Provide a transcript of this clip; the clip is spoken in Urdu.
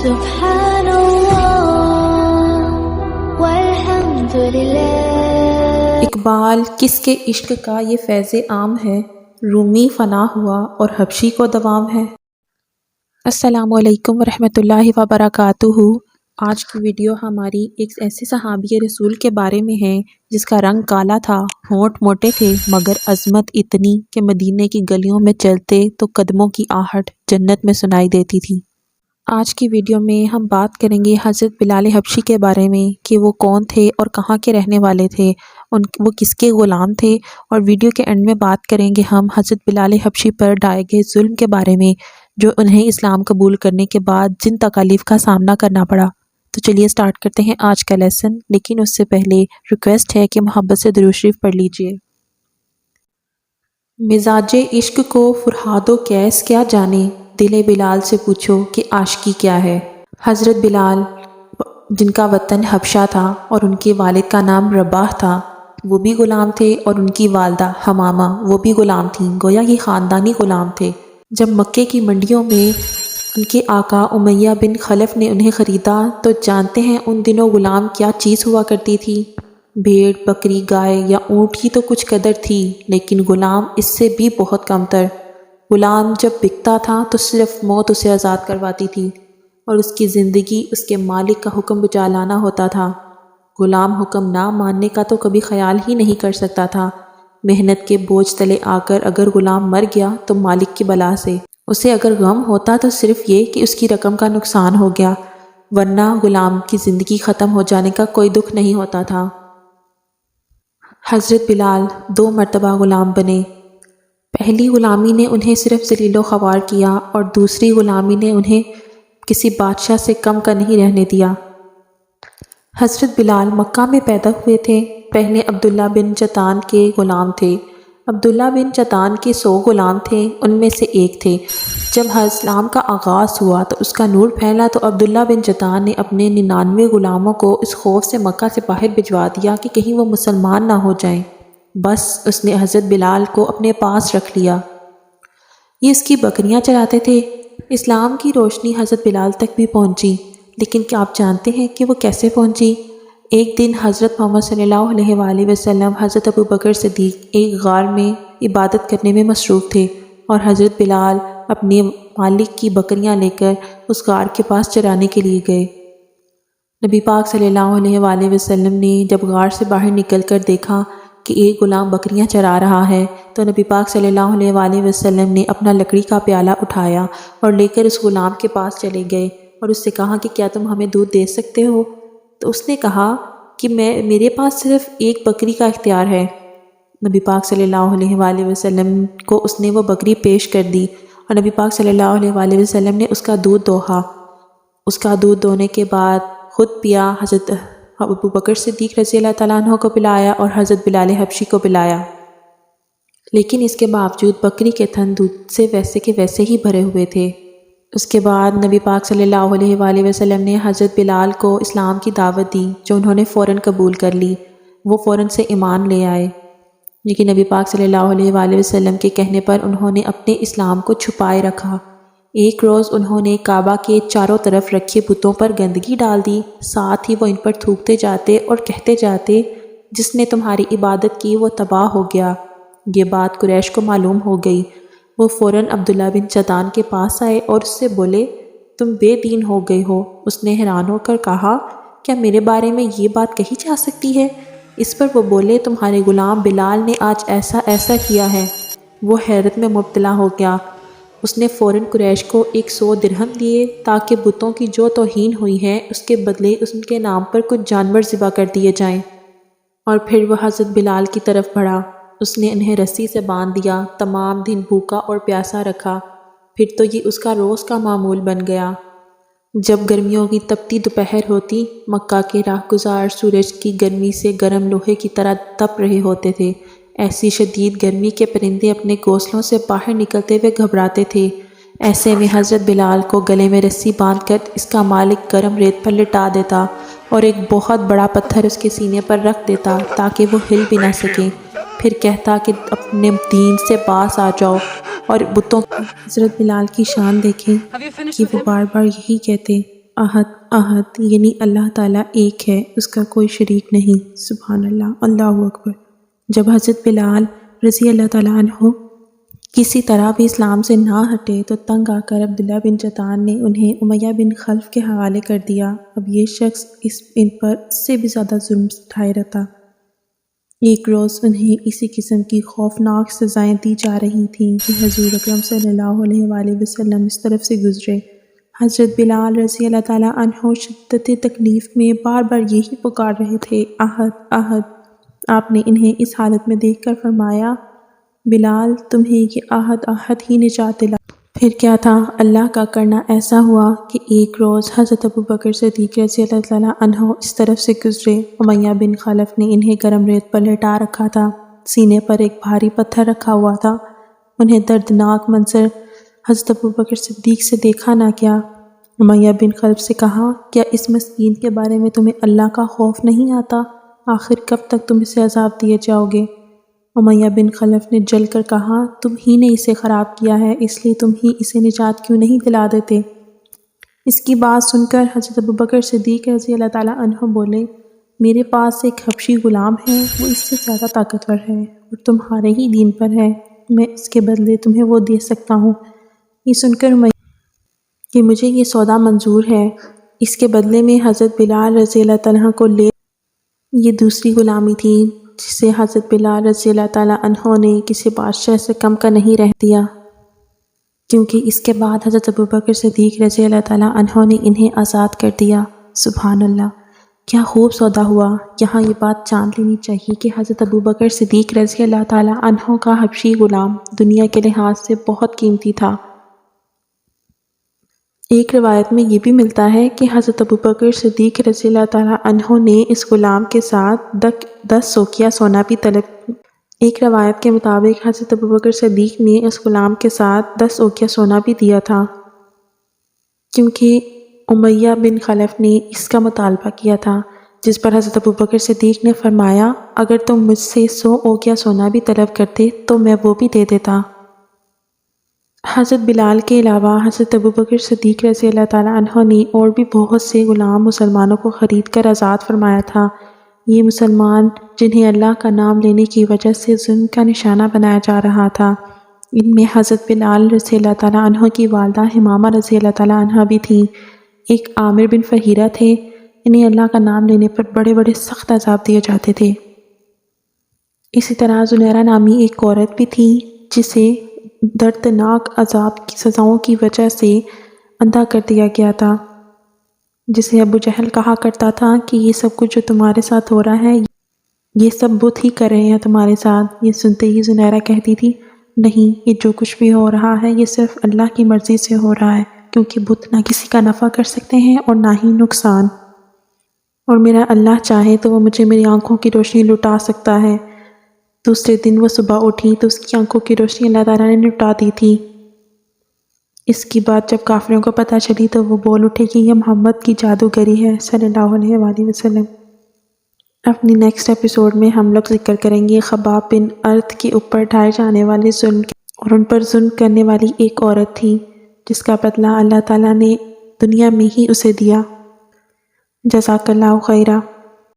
سبحان اللہ والحمد للہ۔ اقبال کس کے عشق کا یہ فیض عام ہے، رومی فنا ہوا اور حبشی کو دوام ہے۔ السلام علیکم ورحمۃ اللہ وبرکاتہ۔ آج کی ویڈیو ہماری ایک ایسے صحابی رسول کے بارے میں ہے جس کا رنگ کالا تھا، ہونٹ موٹے تھے، مگر عظمت اتنی کہ مدینے کی گلیوں میں چلتے تو قدموں کی آہٹ جنت میں سنائی دیتی تھی۔ آج کی ویڈیو میں ہم بات کریں گے حضرت بلال حبشی کے بارے میں کہ وہ کون تھے اور کہاں کے رہنے والے تھے، وہ کس کے غلام تھے، اور ویڈیو کے اینڈ میں بات کریں گے ہم حضرت بلال حبشی پر ڈھائے گئے ظلم کے بارے میں، جو انہیں اسلام قبول کرنے کے بعد جن تکالیف کا سامنا کرنا پڑا۔ تو چلیے سٹارٹ کرتے ہیں آج کا لیسن، لیکن اس سے پہلے ریکویسٹ ہے کہ محبت سے درود شریف پڑھ لیجئے۔ مزاج عشق کو فرہاد و کیس کیا جانے، دل بلال سے پوچھو کہ عاشقی کیا ہے۔ حضرت بلال جن کا وطن حبشہ تھا اور ان کے والد کا نام رباح تھا، وہ بھی غلام تھے، اور ان کی والدہ حمامہ وہ بھی غلام تھیں، گویا یہ خاندانی غلام تھے۔ جب مکے کی منڈیوں میں ان کے آقا امیہ بن خلف نے انہیں خریدا تو جانتے ہیں ان دنوں غلام کیا چیز ہوا کرتی تھی۔ بھیڑ، بکری، گائے یا اونٹ کی تو کچھ قدر تھی، لیکن غلام اس سے بھی بہت کم تر۔ غلام جب بکتا تھا تو صرف موت اسے آزاد کرواتی تھی، اور اس کی زندگی اس کے مالک کا حکم بجا لانا ہوتا تھا۔ غلام حکم نہ ماننے کا تو کبھی خیال ہی نہیں کر سکتا تھا۔ محنت کے بوجھ تلے آ کر اگر غلام مر گیا تو مالک کی بلا سے، اسے اگر غم ہوتا تو صرف یہ کہ اس کی رقم کا نقصان ہو گیا، ورنہ غلام کی زندگی ختم ہو جانے کا کوئی دکھ نہیں ہوتا تھا۔ حضرت بلال 2 مرتبہ غلام بنے۔ پہلی غلامی نے انہیں صرف ذلیل و خوار کیا، اور دوسری غلامی نے انہیں کسی بادشاہ سے کم کا نہیں رہنے دیا۔ حضرت بلال مکہ میں پیدا ہوئے تھے۔ پہلے عبداللہ بن جتان کے غلام تھے۔ عبداللہ بن جتان کے 100 غلام تھے، ان میں سے ایک تھے۔ جب اسلام کا آغاز ہوا تو اس کا نور پھیلا تو عبداللہ بن جتان نے اپنے 99 غلاموں کو اس خوف سے مکہ سے باہر بھجوا دیا کہ کہیں وہ مسلمان نہ ہو جائیں۔ بس اس نے حضرت بلال کو اپنے پاس رکھ لیا۔ یہ اس کی بکریاں چراتے تھے۔ اسلام کی روشنی حضرت بلال تک بھی پہنچی، لیکن کیا آپ جانتے ہیں کہ وہ کیسے پہنچی؟ ایک دن حضرت محمد صلی اللہ علیہ وآلہ وسلم حضرت ابوبکر صدیق ایک غار میں عبادت کرنے میں مصروف تھے، اور حضرت بلال اپنے مالک کی بکریاں لے کر اس غار کے پاس چرانے کے لیے گئے۔ نبی پاک صلی اللہ علیہ وآلہ وسلم نے جب غار سے باہر نکل کر دیکھا کہ ایک غلام بکریاں چرا رہا ہے تو نبی پاک صلی اللہ علیہ وآلہ وسلم نے اپنا لکڑی کا پیالہ اٹھایا اور لے کر اس غلام کے پاس چلے گئے اور اس سے کہا کہ کیا تم ہمیں دودھ دے سکتے ہو؟ تو اس نے کہا کہ میرے پاس صرف ایک بکری کا اختیار ہے۔ نبی پاک صلی اللہ علیہ وآلہ وسلم کو اس نے وہ بکری پیش کر دی، اور نبی پاک صلی اللہ علیہ وآلہ وسلم نے اس کا دودھ دوہا۔ اس کا دودھ دوہنے کے بعد خود پیا، حضرت ابوبکر صدیق رضی اللہ تعالیٰ عنہ کو پلایا اور حضرت بلال حبشی کو پلایا، لیکن اس کے باوجود بکری کے تھن دودھ سے ویسے کے ویسے ہی بھرے ہوئے تھے۔ اس کے بعد نبی پاک صلی اللہ علیہ وآلہ وسلم نے حضرت بلال کو اسلام کی دعوت دی، جو انہوں نے فوراً قبول کر لی۔ وہ فوراً سے ایمان لے آئے، لیکن نبی پاک صلی اللہ علیہ وآلہ وسلم کے کہنے پر انہوں نے اپنے اسلام کو چھپائے رکھا۔ ایک روز انہوں نے کعبہ کے چاروں طرف رکھے بتوں پر گندگی ڈال دی، ساتھ ہی وہ ان پر تھوکتے جاتے اور کہتے جاتے، جس نے تمہاری عبادت کی وہ تباہ ہو گیا۔ یہ بات قریش کو معلوم ہو گئی۔ وہ فوراً عبداللہ بن جتان کے پاس آئے اور اس سے بولے، تم بے دین ہو گئے ہو۔ اس نے حیران ہو کر کہا، کیا میرے بارے میں یہ بات کہی جا سکتی ہے؟ اس پر وہ بولے، تمہارے غلام بلال نے آج ایسا ایسا کیا ہے۔ وہ حیرت میں مبتلا ہو گیا۔ اس نے فوراً قریش کو 100 درہم دیے تاکہ بتوں کی جو توہین ہوئی ہے اس کے بدلے ان کے نام پر کچھ جانور ذبح کر دیے جائیں، اور پھر وہ حضرت بلال کی طرف بڑھا۔ اس نے انہیں رسی سے باندھ دیا، تمام دن بھوکا اور پیاسا رکھا، پھر تو یہ اس کا روز کا معمول بن گیا۔ جب گرمیوں کی تپتی دوپہر ہوتی، مکہ کے راہگزار سورج کی گرمی سے گرم لوہے کی طرح تپ رہے ہوتے تھے۔ ایسی شدید گرمی کے پرندے اپنے گھونسلوں سے باہر نکلتے ہوئے گھبراتے تھے۔ ایسے میں حضرت بلال کو گلے میں رسی باندھ کر اس کا مالک گرم ریت پر لٹا دیتا اور ایک بہت بڑا پتھر اس کے سینے پر رکھ دیتا تاکہ وہ ہل بھی نہ سکے، پھر کہتا کہ اپنے دین سے باز آ جاؤ اور بتوں۔ حضرت بلال کی شان دیکھیں کہ وہ بار بار یہی کہتے احد احد یعنی اللہ تعالیٰ ایک ہے، اس کا کوئی شریک نہیں۔ سبحان اللہ، اللہ اکبر۔ جب حضرت بلال رضی اللہ تعالیٰ عنہ کسی طرح بھی اسلام سے نہ ہٹے تو تنگ آ کر عبداللہ بن جدعان نے انہیں امیہ بن خلف کے حوالے کر دیا۔ اب یہ شخص ان پر اس سے بھی زیادہ ظلم اٹھائے رہتا۔ ایک روز انہیں اسی قسم کی خوفناک سزائیں دی جا رہی تھیں کہ حضور اکرم صلی اللہ علیہ وآلہ وسلم اس طرف سے گزرے۔ حضرت بلال رضی اللہ تعالیٰ عنہ شدت تکلیف میں بار بار یہی پکار رہے تھے، احد احد۔ آپ نے انہیں اس حالت میں دیکھ کر فرمایا، بلال تمہیں یہ احد احد ہی نجات دلا۔ پھر کیا تھا، اللہ کا کرنا ایسا ہوا کہ ایک روز حضرت ابوبکر صدیق رضی اللہ تعالیٰ عنہ اس طرف سے گزرے۔ امیہ بن خلف نے انہیں گرم ریت پر لٹا رکھا تھا، سینے پر ایک بھاری پتھر رکھا ہوا تھا۔ انہیں دردناک منظر حضرت ابوبکر صدیق سے دیکھا نہ گیا۔ امیہ بن خلف سے کہا، کیا اس مسکین کے بارے میں تمہیں اللہ کا خوف نہیں آتا؟ آخر کب تک تم اسے عذاب دیے جاؤ گے؟ امیہ بن خلف نے جل کر کہا، تم ہی نے اسے خراب کیا ہے، اس لیے تم ہی اسے نجات کیوں نہیں دلا دیتے؟ اس کی بات سن کر حضرت ابوبکر صدیق رضی اللہ تعالیٰ عنہ بولے، میرے پاس ایک حبشی غلام ہے، وہ اس سے زیادہ طاقتور ہے اور تمہارے ہی دین پر ہے، میں اس کے بدلے تمہیں وہ دے سکتا ہوں۔ یہ سن کر کہ مجھے یہ سودا منظور ہے، اس کے بدلے میں حضرت بلال رضی اللہ تعالیٰ کو لے۔ یہ دوسری غلامی تھی جسے حضرت بلال رضی اللہ تعالیٰ عنہ نے کسی بادشاہ سے کم کا نہیں رہ دیا، کیونکہ اس کے بعد حضرت ابوبکر صدیق رضی اللہ تعالیٰ عنہ نے انہیں آزاد کر دیا۔ سبحان اللہ، کیا خوب سودا ہوا۔ یہاں یہ بات جان لینی چاہیے کہ حضرت ابوبکر صدیق رضی اللہ تعالیٰ عنہ کا حبشی غلام دنیا کے لحاظ سے بہت قیمتی تھا۔ ایک روایت میں یہ بھی ملتا ہے کہ حضرت ابوبکر صدیق رضی اللہ تعالیٰ عنہ نے اس غلام کے ساتھ 10 سوکیا سونا بھی طلب۔ ایک روایت کے مطابق حضرت ابوبکر صدیق نے اس غلام کے ساتھ 10 اوقیہ سونا بھی دیا تھا، کیونکہ امیہ بن خلف نے اس کا مطالبہ کیا تھا، جس پر حضرت ابوبکر صدیق نے فرمایا، اگر تم مجھ سے 100 اوقیہ سونا بھی طلب کرتے تو میں وہ بھی دے دیتا۔ حضرت بلال کے علاوہ حضرت ابوبکر صدیق رضی اللہ تعالیٰ عنہ نے اور بھی بہت سے غلام مسلمانوں کو خرید کر آزاد فرمایا تھا۔ یہ مسلمان جنہیں اللہ کا نام لینے کی وجہ سے ظلم کا نشانہ بنایا جا رہا تھا، ان میں حضرت بلال رضی اللہ تعالیٰ عنہ کی والدہ حمامہ رضی اللہ تعالیٰ عنہ بھی تھیں۔ ایک عامر بن فہیرہ تھے، انہیں اللہ کا نام لینے پر بڑے بڑے سخت عذاب دیے جاتے تھے۔ اسی طرح زنیرہ نامی ایک عورت بھی تھی جسے دردناک عذاب کی سزاؤں کی وجہ سے اندھا کر دیا گیا تھا، جسے ابو جہل کہا کرتا تھا کہ یہ سب کچھ جو تمہارے ساتھ ہو رہا ہے یہ سب بت ہی کر رہے ہیں تمہارے ساتھ۔ یہ سنتے ہی زنیرہ کہتی تھی، نہیں، یہ جو کچھ بھی ہو رہا ہے یہ صرف اللہ کی مرضی سے ہو رہا ہے، کیونکہ بت نہ کسی کا نفع کر سکتے ہیں اور نہ ہی نقصان، اور میرا اللہ چاہے تو وہ مجھے میری آنکھوں کی روشنی لٹا سکتا ہے۔ دوسرے دن وہ صبح اٹھی تو اس کی آنکھوں کی روشنی اللہ تعالیٰ نے لٹا دی تھی۔ اس کی بات جب کافروں کو پتہ چلی تو وہ بول اٹھے کہ یہ محمد کی جادوگری ہے صلی اللہ علیہ وآلہ وسلم۔ اپنی نیکسٹ ایپیسوڈ میں ہم لوگ ذکر کریں گے خباب بن ارت کے اوپر ڈھائے جانے والے ظلم اور ان پر ظلم کرنے والی ایک عورت تھی جس کا بدلہ اللہ تعالیٰ نے دنیا میں ہی اسے دیا۔ جزاک اللہ خیرہ۔